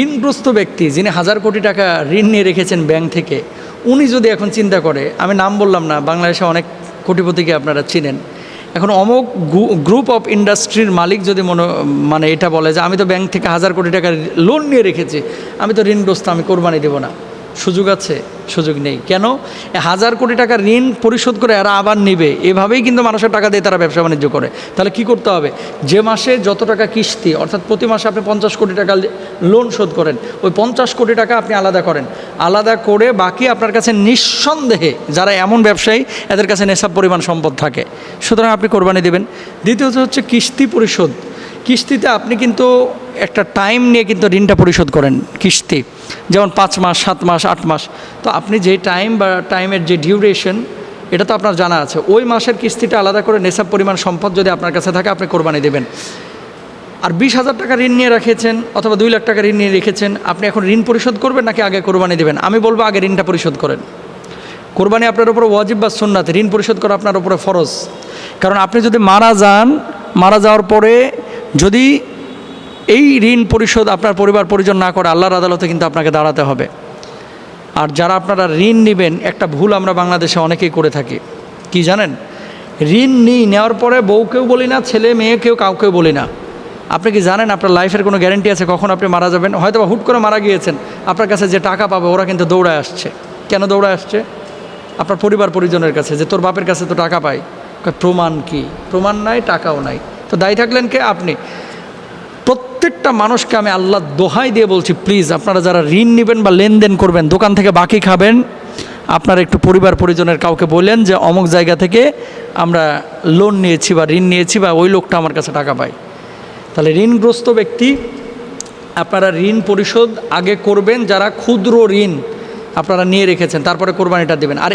ঋণগ্রস্ত ব্যক্তি যিনি 1000 কোটি টাকা ঋণ নিয়ে রেখেছেন ব্যাংক থেকে, উনি যদি এখন চিন্তা করে, আমি নাম বললাম না, বাংলাদেশে অনেক কোটিপতিকে আপনারা চিনেন, এখন অমুক গ্রুপ অফ ইন্ডাস্ট্রির মালিক যদি মানে এটা বলে যে আমি তো ব্যাংক থেকে 1000 কোটি টাকার লোন নিয়ে রেখেছি, আমি তো ঋণগ্রস্ত, আমি কোরবানি দেব না, সুযোগ আছে? সুযোগ নেই। কেন? 1000 কোটি টাকা ঋণ পরিশোধ করে এরা আবার নিবে, এভাবেই কিন্তু মানুষের টাকা দিয়ে তারা ব্যবসা বাণিজ্য করে। তাহলে কি করতে হবে? যে মাসে যত টাকা কিস্তি, অর্থাৎ প্রতি মাসে আপনি 50 কোটি টাকা লোন শোধ করেন, ওই 50 কোটি টাকা আপনি আলাদা করেন, আলাদা করে বাকি আপনার কাছে নিঃসন্দেহে যারা এমন ব্যবসায়ী এদের কাছে নেশাব পরিমাণ সম্পদ থাকে, সুতরাং আপনি কোরবানি দেবেন। দ্বিতীয়ত হচ্ছে কিস্তি পরিশোধ। কিস্তিতে আপনি কিন্তু একটা টাইম নিয়ে কিন্তু ঋণটা পরিশোধ করেন কিস্তি, যেমন 5 মাস, 7 মাস, 8 মাস। তো আপনি যে টাইম বা টাইমের যে ডিউরেশন, এটা তো আপনার জানা আছে, ওই মাসের কিস্তিটা আলাদা করে নেশাব পরিমাণ সম্পদ যদি আপনার কাছে থাকে, আপনি কোরবানি দেবেন। আর 20,000 টাকা ঋণ নিয়ে রেখেছেন অথবা 2 লাখ টাকা ঋণ নিয়ে রেখেছেন, আপনি এখন ঋণ পরিশোধ করবেন নাকি আগে কোরবানি দেবেন? আমি বলবো আগে ঋণটা পরিশোধ করেন। কোরবানি আপনার উপরে ওয়াজিব বা সুন্নাত, ঋণ পরিশোধ করা আপনার উপরে ফরজ। কারণ আপনি যদি মারা যান, মারা যাওয়ার পরে যদি এই ঋণ পরিশোধ আপনার পরিবার পরিজন না করে, আল্লাহর আদালতে কিন্তু আপনাকে দাঁড়াতে হবে। আর যারা আপনারা ঋণ নেবেন, একটা ভুল আমরা বাংলাদেশে অনেকেই করে থাকি, কি জানেন? ঋণ নেওয়ার পরে বউকেও বলি না, ছেলে মেয়েকেও কাউকেও বলি না। আপনি কি জানেন আপনার লাইফের কোনো গ্যারেন্টি আছে কখন আপনি মারা যাবেন? হয়তো বা হুট করে মারা গিয়েছেন, আপনার কাছে যে টাকা পাবে ওরা কিন্তু দৌড়ায় আসছে। কেন দৌড়ায় আসছে? আপনার পরিবার পরিজনের কাছে, যে তোর বাপের কাছে তো টাকা পাই। প্রমাণ কি? প্রমাণ নাই, টাকাও নাই, তো দায়ী থাকলেন কে? আপনি। প্রত্যেকটা মানুষকে আমি আল্লাহর দোহাই দিয়ে বলছি, প্লিজ আপনারা যারা ঋণ নেবেন বা লেনদেন করবেন, দোকান থেকে বাকি খাবেন, আপনারা একটু পরিবার পরিজনের কাউকে বললেন যে অমুক জায়গা থেকে আমরা লোন নিয়েছি বা ঋণ নিয়েছি বা ওই লোকটা আমার কাছে টাকা পায়। তাহলে ঋণগ্রস্ত ব্যক্তি, আপনারা ঋণ পরিশোধ আগে করবেন, যারা ক্ষুদ্র ঋণ আপনারা নিয়ে রেখেছেন, তারপরে কোরবানিটা দেবেন। আর